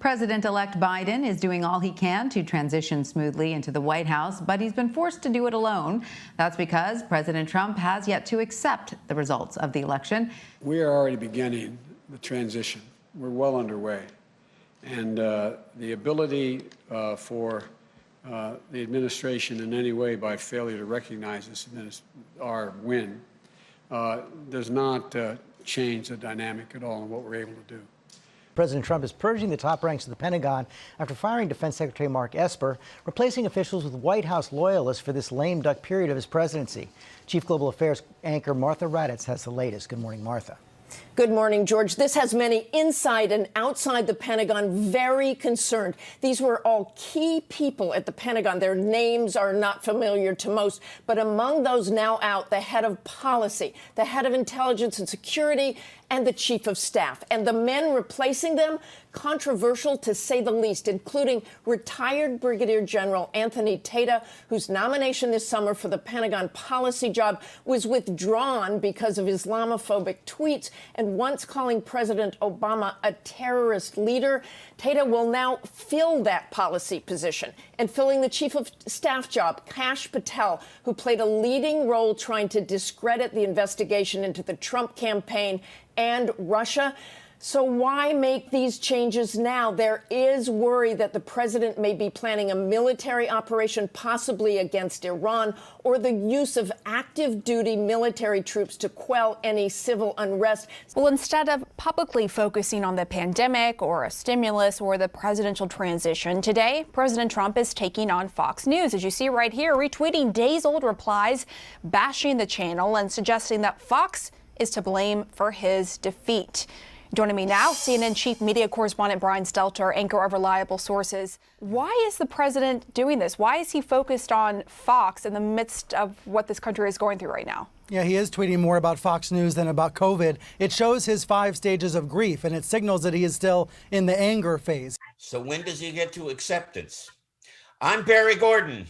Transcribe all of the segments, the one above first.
President-elect Biden is doing all he can to transition smoothly into the White House, but he's been forced to do it alone. That's because President Trump has yet to accept the results of the election. We are already beginning the transition. We're well underway. And the ability for the administration in any way by failure to recognize this as our win does not change the dynamic at all in what we're able to do. President Trump is purging the top ranks of the Pentagon after firing Defense Secretary Mark Esper, replacing officials with White House loyalists for this lame duck period of his presidency. Chief Global Affairs anchor Martha Raddatz has the latest. Good morning, Martha. Good morning, George. This has many inside and outside the Pentagon very concerned. These were all key people at the Pentagon. Their names are not familiar to most, but among those now out, the head of policy, the head of intelligence and security, and the chief of staff. And the men replacing them, controversial to say the least, including retired Brigadier General Anthony Tata, whose nomination this summer for the Pentagon policy job was withdrawn because of Islamophobic tweets and once calling President Obama a terrorist leader. Tata will now fill that policy position. And filling the chief of staff job, Kash Patel, who played a leading role trying to discredit the investigation into the Trump campaign and Russia. So why make these changes now? There is worry that the president may be planning a military operation, possibly against Iran, or the use of active duty military troops to quell any civil unrest. Well, instead of publicly focusing on the pandemic or a stimulus or the presidential transition, today, President Trump is taking on Fox News, as you see right here, retweeting days-old replies, bashing the channel and suggesting that Fox is to blame for his defeat. Joining me now, CNN chief media correspondent Brian Stelter, anchor of Reliable Sources. Why is the president doing this? Why is he focused on Fox in the midst of what this country is going through right now? Yeah, he is tweeting more about Fox News than about COVID. It shows his 5 stages of grief, and it signals that he is still in the anger phase. So when does he get to acceptance? I'm Barry Gordon.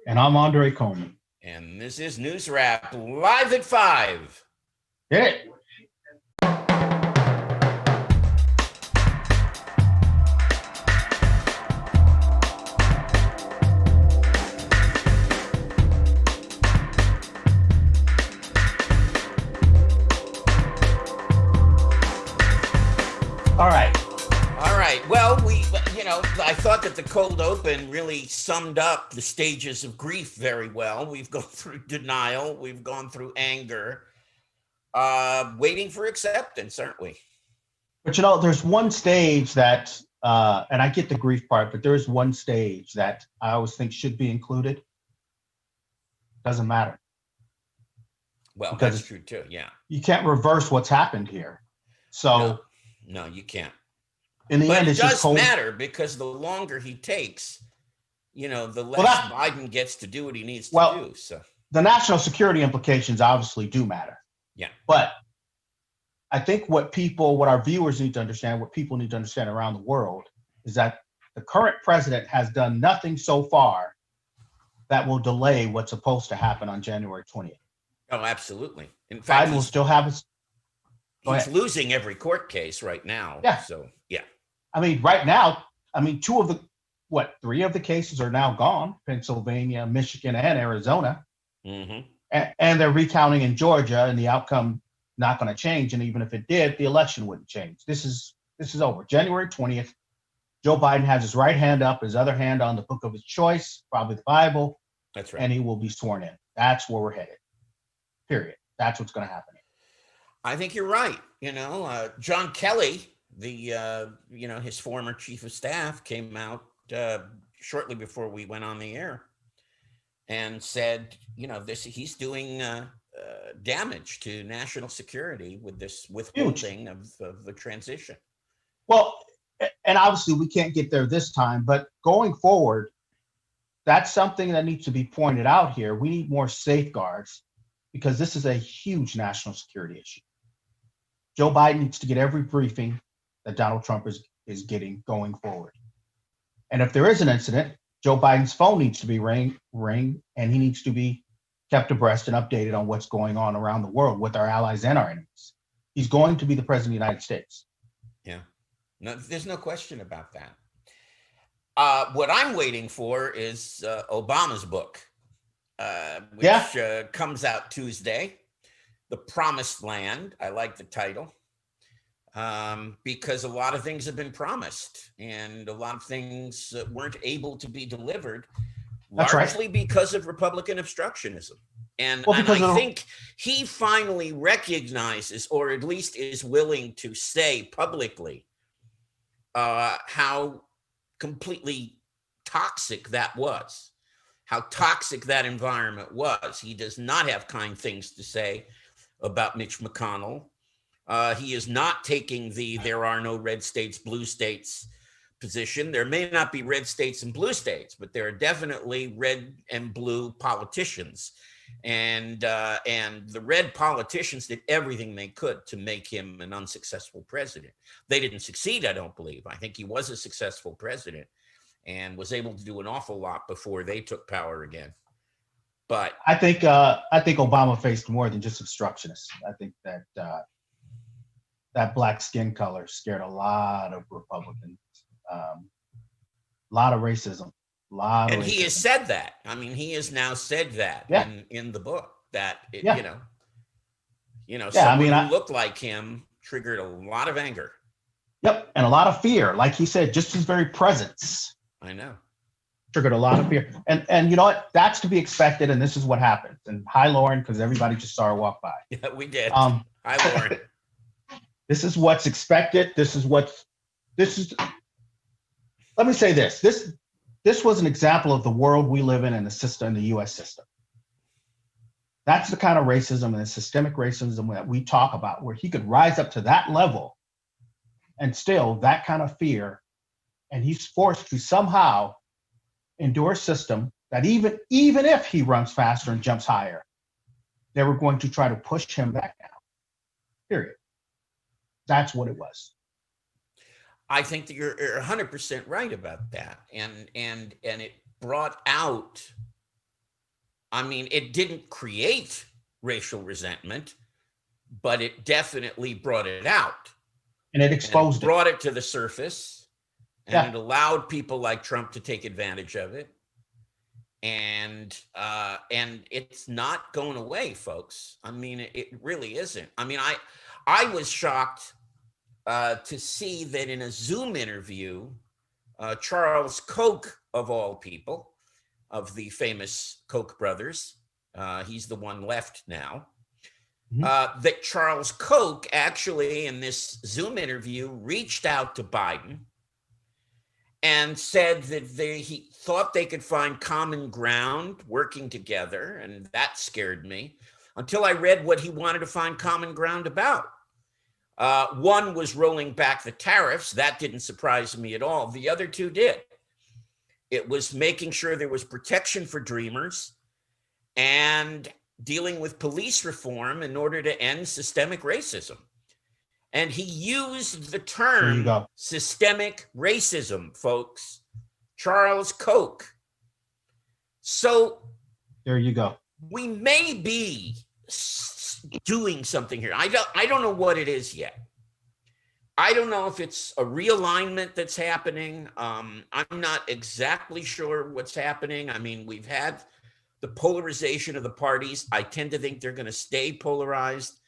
And I'm Andre Coleman. And this is News Wrap, live at 5. Hit it. All right. Well, I thought that the cold open really summed up the stages of grief very well. We've gone through denial. We've gone through anger, waiting for acceptance, aren't we? But there's one stage that, and I get the grief part, but there is one stage that I always think should be included. Doesn't matter. Well, because that's true too. Yeah. You can't reverse what's happened here. So no, you can't. In the end, it it's does just cold. matter because the longer he takes, the less Biden gets to do what he needs to do. So the national security implications obviously do matter. Yeah. But I think what our viewers need to understand, what people need to understand around the world, is that the current president has done nothing so far that will delay what's supposed to happen on January 20th. Oh, absolutely. In fact, Biden will still have he's losing every court case right now. Yeah. So, yeah. I mean, right now, three of the cases are now gone: Pennsylvania, Michigan, and Arizona. Mm-hmm. And they're recounting in Georgia, and the outcome not going to change. And even if it did, the election wouldn't change. This is over. January 20th. Joe Biden has his right hand up, his other hand on the book of his choice, probably the Bible. That's right. And he will be sworn in. That's where we're headed. Period. That's what's going to happen. I think you're right. John Kelly, his former chief of staff, came out shortly before we went on the air and said, he's doing damage to national security with this withholding of the transition. Well, and obviously we can't get there this time, but going forward, that's something that needs to be pointed out here. We need more safeguards because this is a huge national security issue. Joe Biden needs to get every briefing that Donald Trump is getting going forward. And if there is an incident, Joe Biden's phone needs to be ring, and he needs to be kept abreast and updated on what's going on around the world with our allies and our enemies. He's going to be the president of the United States. Yeah. No, there's no question about that. What I'm waiting for is Obama's book, which comes out Tuesday, The Promised Land. I like the title because a lot of things have been promised and a lot of things weren't able to be delivered, That's largely right. because of Republican obstructionism. And, Well, and because I of- think he finally recognizes, or at least is willing to say publicly, how completely toxic that was, how toxic that environment was. He does not have kind things to say about Mitch McConnell. He is not taking the "there are no red states, blue states" position. There may not be red states and blue states, but there are definitely red and blue politicians. And the red politicians did everything they could to make him an unsuccessful president. They didn't succeed, I don't believe. I think he was a successful president and was able to do an awful lot before they took power again. But I think Obama faced more than just obstructionists. I think that that black skin color scared a lot of Republicans, a lot of racism, and he has said that. I mean, he has now said that in the book that someone who looked like him triggered a lot of anger. Yep, and a lot of fear. Like he said, just his very presence. I know. Triggered a lot of fear. And you know what? That's to be expected, and this is what happened. And hi, Lauren, because everybody just saw her walk by. Yeah, we did. Hi, Lauren. This is what's expected. Let me say this. This was an example of the world we live in the system, in the US system. That's the kind of racism and the systemic racism that we talk about, where he could rise up to that level and still that kind of fear. And he's forced to somehow endure a system that even if he runs faster and jumps higher, they were going to try to push him back down. Period. That's what it was. I think that you're 100% right about that. And it brought out, I mean, it didn't create racial resentment, but it definitely brought it out. And it exposed it. Brought it to the surface. And it allowed people like Trump to take advantage of it. And it's not going away, folks. I mean, it really isn't. I mean, I was shocked to see that in a Zoom interview, Charles Koch, of all people, of the famous Koch brothers, he's the one left now, that Charles Koch actually in this Zoom interview reached out to Biden and said that he thought they could find common ground working together. And that scared me until I read what he wanted to find common ground about. One was rolling back the tariffs. That didn't surprise me at all. The other two did. It was making sure there was protection for dreamers and dealing with police reform in order to end systemic racism. And he used the term systemic racism, folks. Charles Koch. So there you go. We may be doing something here. I don't know what it is yet. I don't know if it's a realignment that's happening. I'm not exactly sure what's happening. I mean, we've had the polarization of the parties. I tend to think they're going to stay polarized.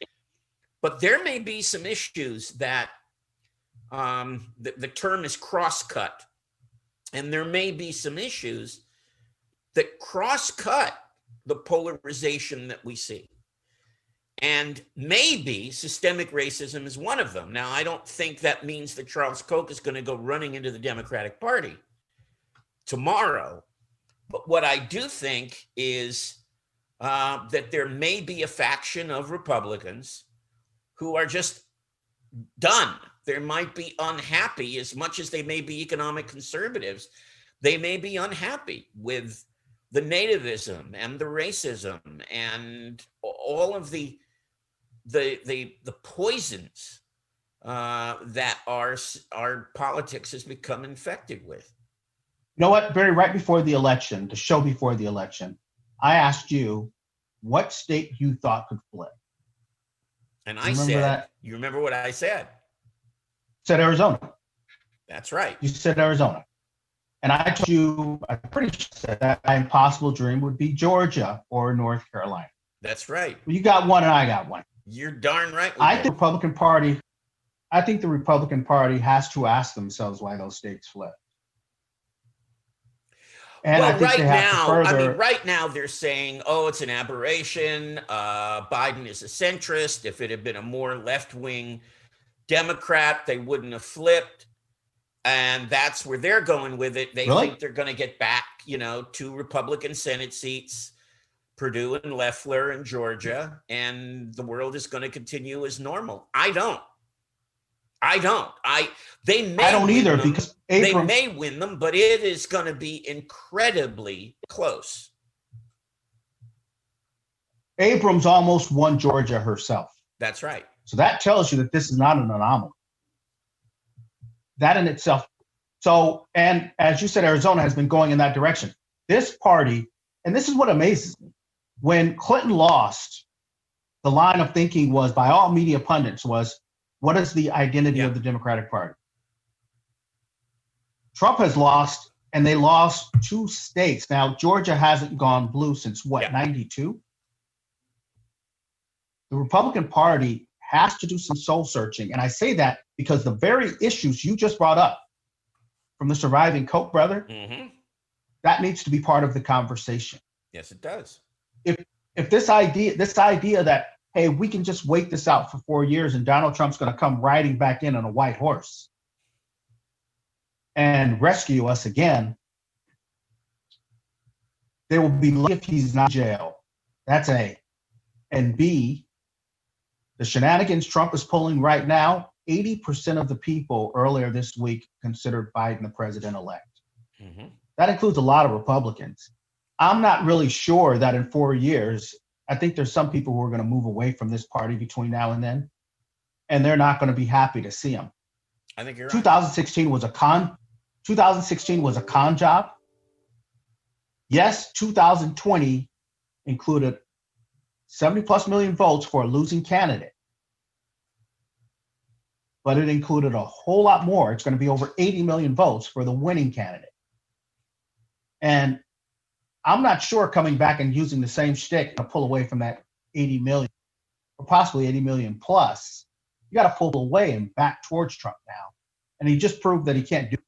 But there may be some issues that the term is cross-cut. And there may be some issues that cross-cut the polarization that we see. And maybe systemic racism is one of them. Now, I don't think that means that Charles Koch is going to go running into the Democratic Party tomorrow. But what I do think is that there may be a faction of Republicans who are just done. They might be unhappy, as much as they may be economic conservatives. They may be unhappy with the nativism and the racism and all of the poisons that our politics has become infected with. You know what, Barry, right before the election, the show before the election, I asked you what state you thought could flip. And I said, you remember what I said? Said Arizona. That's right. You said Arizona. And I told you, I'm pretty sure said that my impossible dream would be Georgia or North Carolina. That's right. Well, you got one and I got one. You're darn right. I think the Republican Party has to ask themselves why those states fled. And well, I think right they have now, to further, I mean, right now they're saying, "Oh, it's an aberration. Biden is a centrist. If it had been a more left-wing Democrat, they wouldn't have flipped." And that's where they're going with it. They Really? think they're going to get back, 2 Republican Senate seats, Perdue and Loeffler in Georgia, and the world is going to continue as normal. I don't. They may I don't win either, them. because They Abrams, may win them, but it is going to be incredibly close. Abrams almost won Georgia herself. That's right. So that tells you that this is not an anomaly. That in itself. So, and as you said, Arizona has been going in that direction. This party, and this is what amazes me, when Clinton lost, the line of thinking was, by all media pundits, was, what is the identity of the Democratic Party? Trump has lost, and they lost 2 states. Now, Georgia hasn't gone blue since what, 92? The Republican Party has to do some soul searching. And I say that because the very issues you just brought up from the surviving Koch brother, that needs to be part of the conversation. Yes, it does. If this idea that, hey, we can just wait this out for 4 years and Donald Trump's going to come riding back in on a white horse and rescue us again, they will be lucky if he's not in jail. That's A. And B, the shenanigans Trump is pulling right now, 80% of the people earlier this week considered Biden the president-elect. That includes a lot of Republicans. I'm not really sure that in 4 years, I think there's some people who are going to move away from this party between now and then, and they're not going to be happy to see him. I think you're right. 2016 was a con job. Yes, 2020 included 70 plus million votes for a losing candidate. But it included a whole lot more. It's going to be over 80 million votes for the winning candidate. And I'm not sure coming back and using the same shtick to pull away from that 80 million, or possibly 80 million plus. You got to pull away and back towards Trump now. And he just proved that he can't do it.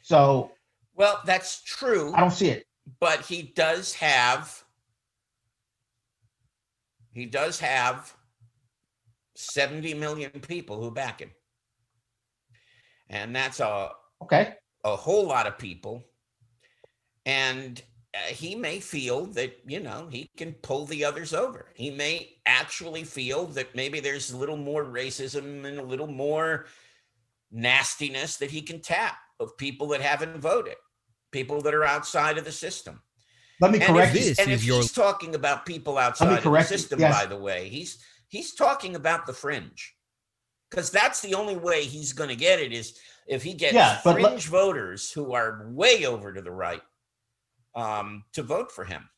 So, well, that's true. I don't see it. But he does have 70 million people who back him. And that's a whole lot of people. And he may feel that, he can pull the others over. He may actually feel that maybe there's a little more racism and a little more nastiness that he can tap of people that haven't voted, people that are outside of the system. Let me correct you. And if he's talking about people outside of the system, by the way, he's talking about the fringe, because that's the only way he's going to get it, is if he gets fringe voters who are way over to the right to vote for him.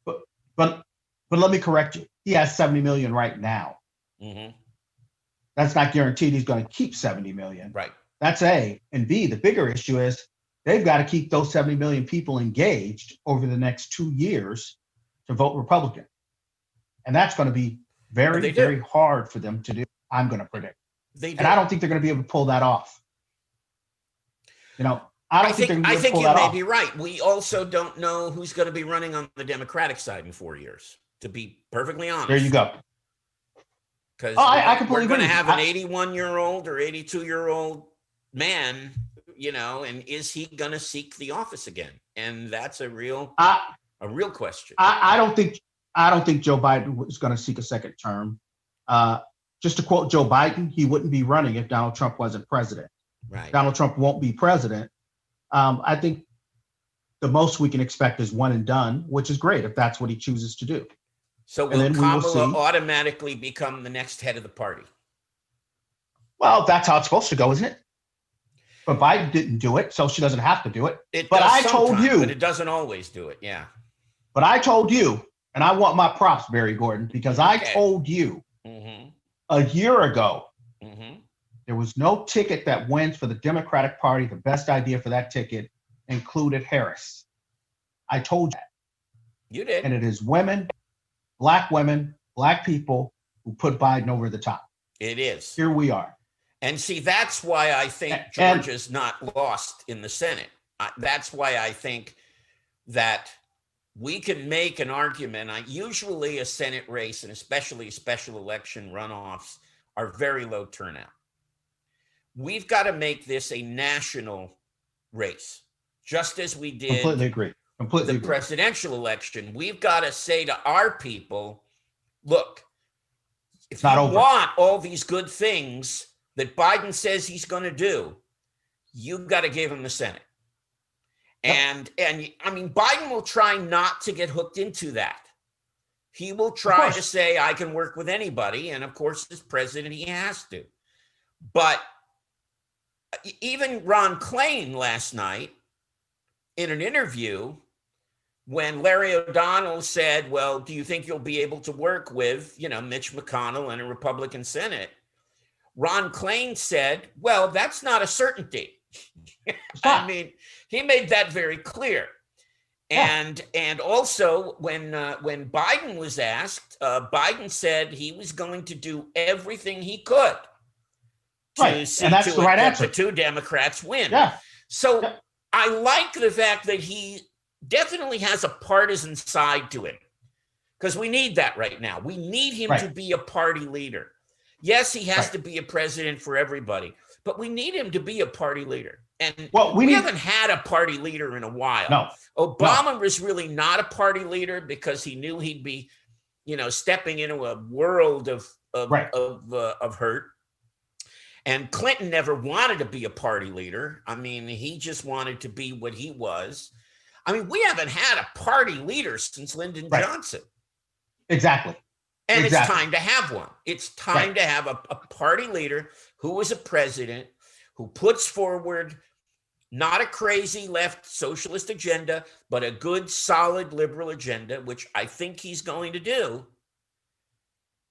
But let me correct you. He has 70 million right now. That's not guaranteed he's going to keep 70 million. Right. That's A. And B, the bigger issue is they've got to keep those 70 million people engaged over the next 2 years to vote Republican. And that's going to be very, very hard for them to do, I'm going to predict. And I don't think they're going to be able to pull that off. I think you may be right. We also don't know who's going to be running on the Democratic side in 4 years, to be perfectly honest. There you go. Because I completely we're going to agree. have an 81-year-old or 82-year-old man, and is he going to seek the office again? And that's a real question. I don't think Joe Biden is going to seek a second term. Just to quote Joe Biden, he wouldn't be running if Donald Trump wasn't president. Right. Donald Trump won't be president. I think the most we can expect is one and done, which is great if that's what he chooses to do. So will Kamala automatically become the next head of the party? Well, that's how it's supposed to go, isn't it? But Biden didn't do it, so she doesn't have to do it. But it doesn't always do it, yeah. But I told you, and I want my props, Barry Gordon, because I told you a year ago There was no ticket that wins for the Democratic Party. The best idea for that ticket included Harris. I told you that. You did. And it is women, black people who put Biden over the top. It is. Here we are. And see, that's why I think And- Georgia's not lost in the Senate. That's why I think that we can make an argument. Usually a Senate race, and especially special election runoffs, are very low turnout. We've got to make this a national race, just as we did Completely agree. Completely the agree. presidential election. We've got to say to our people, look, if not you over. want all these good things that Biden says he's going to do, you've got to give him the Senate. And I mean, Biden will try not to get hooked into that. He will try to say, I can work with anybody. And of course, as president, he has to. But even Ron Klain last night in an interview, when Larry O'Donnell said, well, do you think you'll be able to work with, Mitch McConnell in a Republican Senate? Ron Klain said, well, that's not a certainty. I mean, he made that very clear. And also when Biden was asked, Biden said he was going to do everything he could to see and that's to the it right that answer. the two Democrats win. Yeah. So Yeah. I like the fact that he definitely has a partisan side to him, because we need that right now. We need him to be a party leader. Yes, he has to be a president for everybody, but we need him to be a party leader. And we haven't had a party leader in a while. No. Obama was really not a party leader because he knew he'd be, stepping into a world of hurt. And Clinton never wanted to be a party leader. I mean, he just wanted to be what he was. I mean, we haven't had a party leader since Lyndon Johnson. Exactly. And it's time to have one. It's time to have a party leader who is a president, who puts forward not a crazy left socialist agenda, but a good, solid liberal agenda, which I think he's going to do.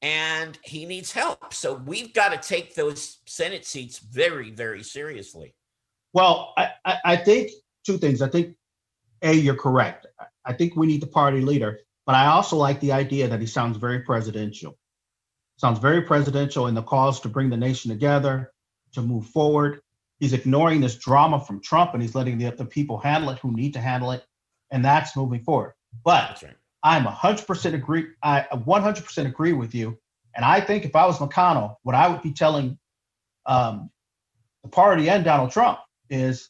And he needs help. So we've got to take those Senate seats very, very seriously. Well, I think two things. I think, A, you're correct. I think we need the party leader, but I also like the idea that he sounds very presidential. Sounds very presidential in the cause to bring the nation together, to move forward. He's ignoring this drama from Trump, and he's letting the people handle it who need to handle it, and that's moving forward. But That's right. I'm 100% agree. I 100% agree with you. And I think if I was McConnell, what I would be telling the party and Donald Trump is,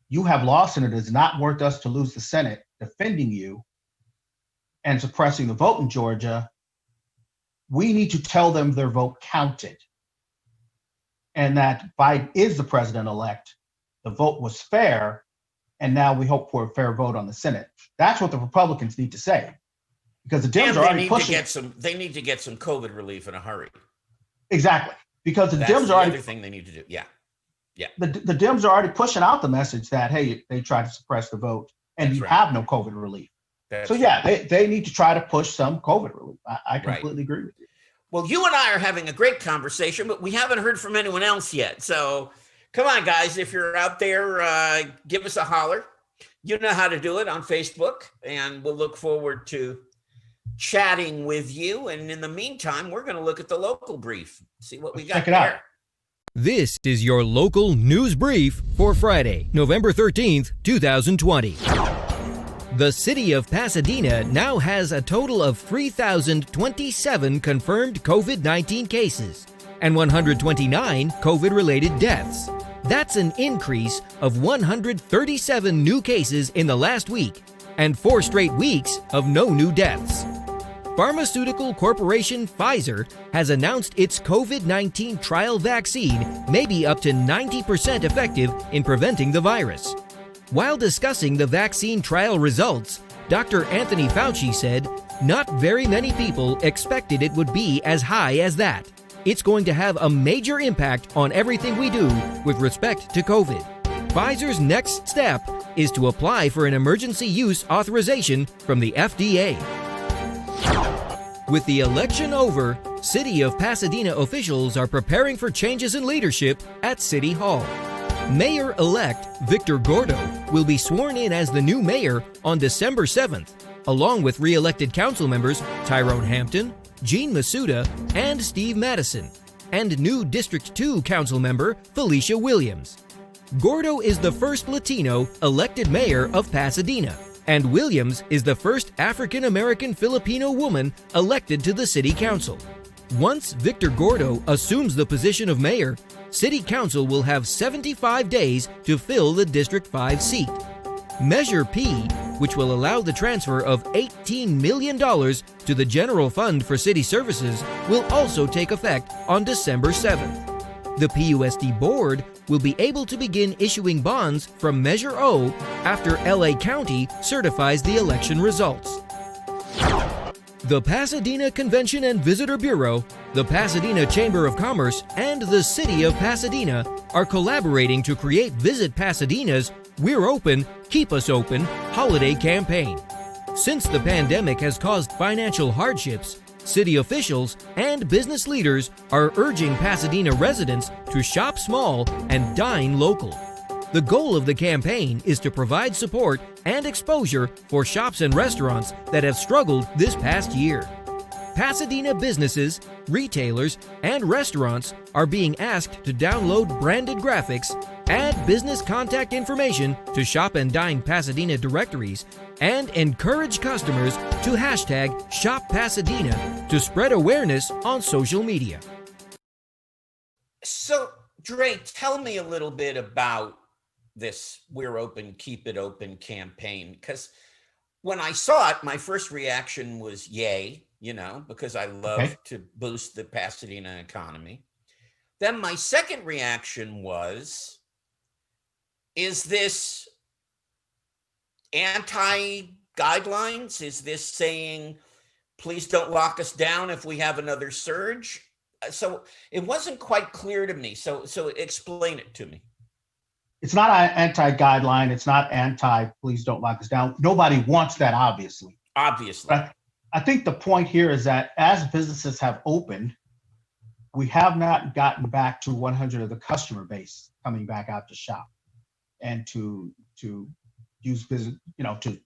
you have lost, and it is not worth us to lose the Senate defending you and suppressing the vote in Georgia. We need to tell them their vote counted, and that Biden is the president-elect. The vote was fair, and now we hope for a fair vote on the Senate. That's what the Republicans need to say, because the Dems are already pushing. They need to get some COVID relief in a hurry. Exactly, because the That's Dems the are already. other thing they need to do. Yeah. The Dems are already pushing out the message that, hey, they tried to suppress the vote, and That's you right. have no COVID relief. That's So right. yeah, they need to try to push some COVID relief. I completely agree with you. Well, you and I are having a great conversation, but we haven't heard from anyone else yet. So come on, guys, if you're out there, give us a holler. You know how to do it on Facebook, and we'll look forward to chatting with you. And in the meantime, we're going to look at the local brief, see what we got check it out. there. This is your local news brief for Friday, November 13th, 2020. The city of Pasadena now has a total of 3,027 confirmed COVID-19 cases and 129 COVID-related deaths. That's an increase of 137 new cases in the last week and 4 straight weeks of no new deaths. Pharmaceutical corporation Pfizer has announced its COVID-19 trial vaccine may be up to 90% effective in preventing the virus. While discussing the vaccine trial results, Dr. Anthony Fauci said, "Not very many people expected it would be as high as that. It's going to have a major impact on everything we do with respect to COVID." Pfizer's next step is to apply for an emergency use authorization from the FDA. With the election over, City of Pasadena officials are preparing for changes in leadership at City Hall. Mayor-elect Victor Gordo will be sworn in as the new mayor on December 7th, along with re-elected council members Tyrone Hampton, Gene Masuda, and Steve Madison, and new District 2 council member Felicia Williams. Gordo is the first Latino elected mayor of Pasadena, and Williams is the first African-American Filipino woman elected to the city council. Once Victor Gordo assumes the position of mayor, City Council will have 75 days to fill the District 5 seat. Measure P, which will allow the transfer of $18 million to the General Fund for City Services, will also take effect on December 7th. The PUSD board will be able to begin issuing bonds from Measure O after LA County certifies the election results. The Pasadena Convention and Visitor Bureau, the Pasadena Chamber of Commerce, and the City of Pasadena are collaborating to create Visit Pasadena's We're Open, Keep Us Open holiday campaign. Since the pandemic has caused financial hardships, city officials and business leaders are urging Pasadena residents to shop small and dine local. The goal of the campaign is to provide support and exposure for shops and restaurants that have struggled this past year. Pasadena businesses, retailers, and restaurants are being asked to download branded graphics, add business contact information to Shop and Dine Pasadena directories, and encourage customers to hashtag #ShopPasadena to spread awareness on social media. So, Dre, tell me a little bit about this We're Open, Keep It Open campaign. Because when I saw it, my first reaction was yay, because I love to boost the Pasadena economy. Then my second reaction was, is this anti-guidelines? Is this saying, please don't lock us down if we have another surge? So it wasn't quite clear to me. So explain it to me. It's not an anti-guideline. It's not please don't lock us down. Nobody wants that, obviously. But I think the point here is that as businesses have opened, we have not gotten back to 100 of the customer base coming back out to shop and to use business, to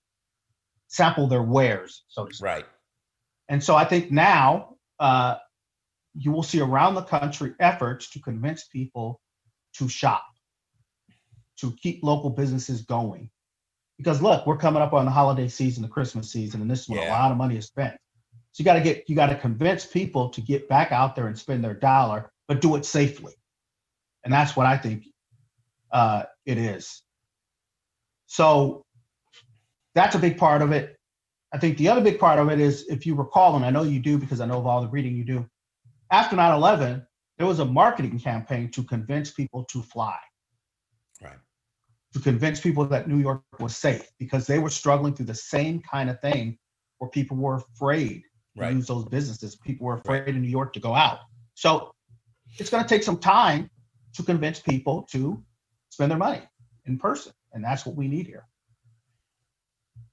sample their wares, so to speak. Right. And so I think now you will see around the country efforts to convince people to shop, to keep local businesses going. Because look, we're coming up on the holiday season, the Christmas season, and this is where a lot of money is spent. So you got to convince people to get back out there and spend their dollar, but do it safely. And that's what I think it is. So that's a big part of it. I think the other big part of it is, if you recall, and I know you do because I know of all the reading you do, after 9/11, there was a marketing campaign to convince people to fly. Right. To convince people that New York was safe, because they were struggling through the same kind of thing where people were afraid to use those businesses. People were afraid in New York to go out. So it's going to take some time to convince people to spend their money in person. And that's what we need here.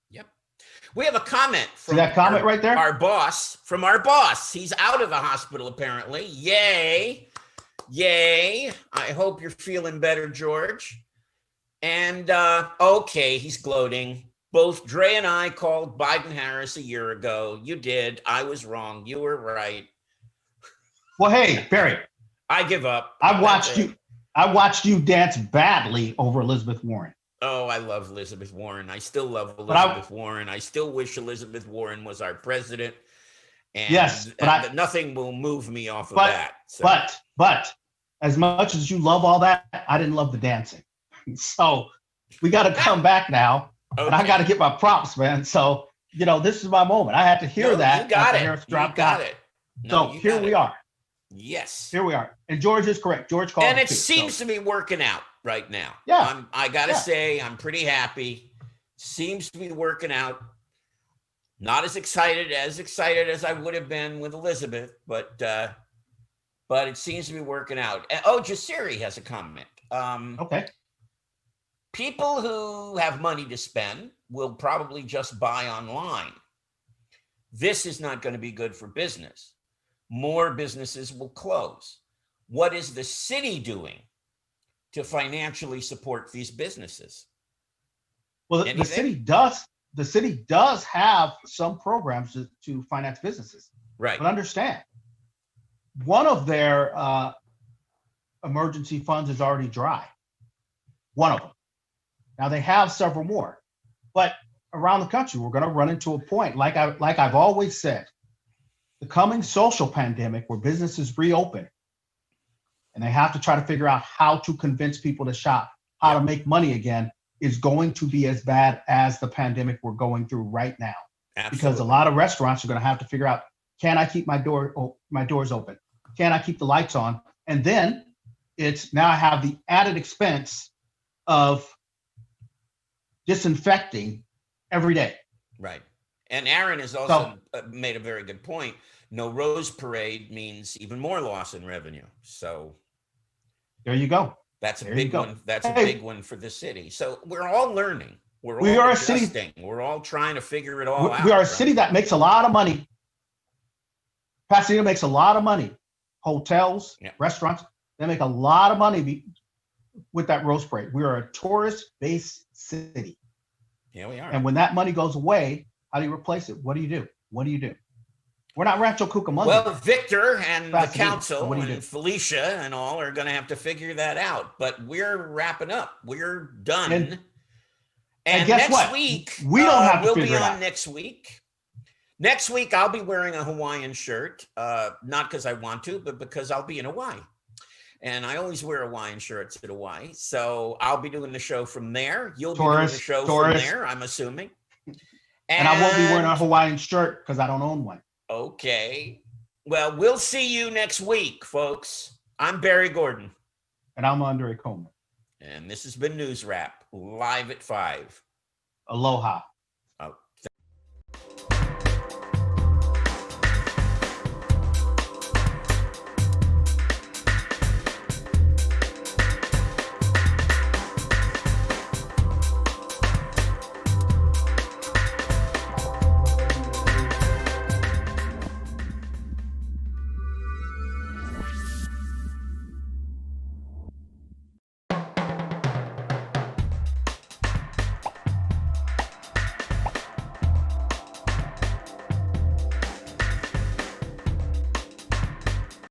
Yep. We have a comment from that comment right there? Our boss. He's out of the hospital, apparently. Yay. Yay. I hope you're feeling better, George. And okay, he's gloating. Both Dre and I called Biden-Harris a year ago. You did. I was wrong. You were right. Well, hey, Barry. I give up. I watched you dance badly over Elizabeth Warren. Oh, I love Elizabeth Warren. I still love Elizabeth Warren. I still wish Elizabeth Warren was our president. And yes, but nothing will move me off of that. So. But as much as you love all that, I didn't love the dancing. So we got to come back now. Okay. And I got to get my props, man. So, this is my moment. I had to hear that. You got it. You got it. So here we are. Yes. Here we are. And George is correct. George called. And it seems to be working out right now. Yeah. I got to say, I'm pretty happy. Seems to be working out. Not as excited as I would have been with Elizabeth, but it seems to be working out. Oh, Jasiri has a comment. Okay. People who have money to spend will probably just buy online. This is not going to be good for business. more businesses will close. What is the city doing to financially support these businesses? Well, the city does. The city does have some programs to finance businesses. Right. But understand, one of their emergency funds is already dry. One of them. Now they have several more, but around the country, we're going to run into a point, like I've always said, the coming social pandemic where businesses reopen and they have to try to figure out how to convince people to shop, how to make money again, is going to be as bad as the pandemic we're going through right now. Absolutely. Because a lot of restaurants are going to have to figure out, can I keep my doors open? Can I keep the lights on? And then it's now I have the added expense of disinfecting every day. Right. And Aaron has also made a very good point. No Rose Parade means even more loss in revenue. So there you go. That's a big one. That's a big one for the city. So we're all learning. We are adjusting. a city. We're all trying to figure it all out. We are a city that makes a lot of money. Pasadena makes a lot of money. Hotels, restaurants, they make a lot of money with that Rose Parade. We are a tourist-based city. Yeah, we are. And when that money goes away, how do you replace it? What do you do? What do you do? We're not Rancho Cucamonga. Well, Victor and the Pasadena. council What do you and do? Felicia and all are going to have to figure that out. But we're wrapping up. We're done. And guess next what? week, We don't have to we'll figure be it on out. next week. Next week, I'll be wearing a Hawaiian shirt, not because I want to, but because I'll be in Hawaii. And I always wear Hawaiian shirts at Hawaii. So I'll be doing the show from there. You'll be doing the show from there, I'm assuming. And I won't be wearing a Hawaiian shirt because I don't own one. Okay. Well, we'll see you next week, folks. I'm Barry Gordon. And I'm Andre Coleman. And this has been News Wrap, live at 5. Aloha. Oh,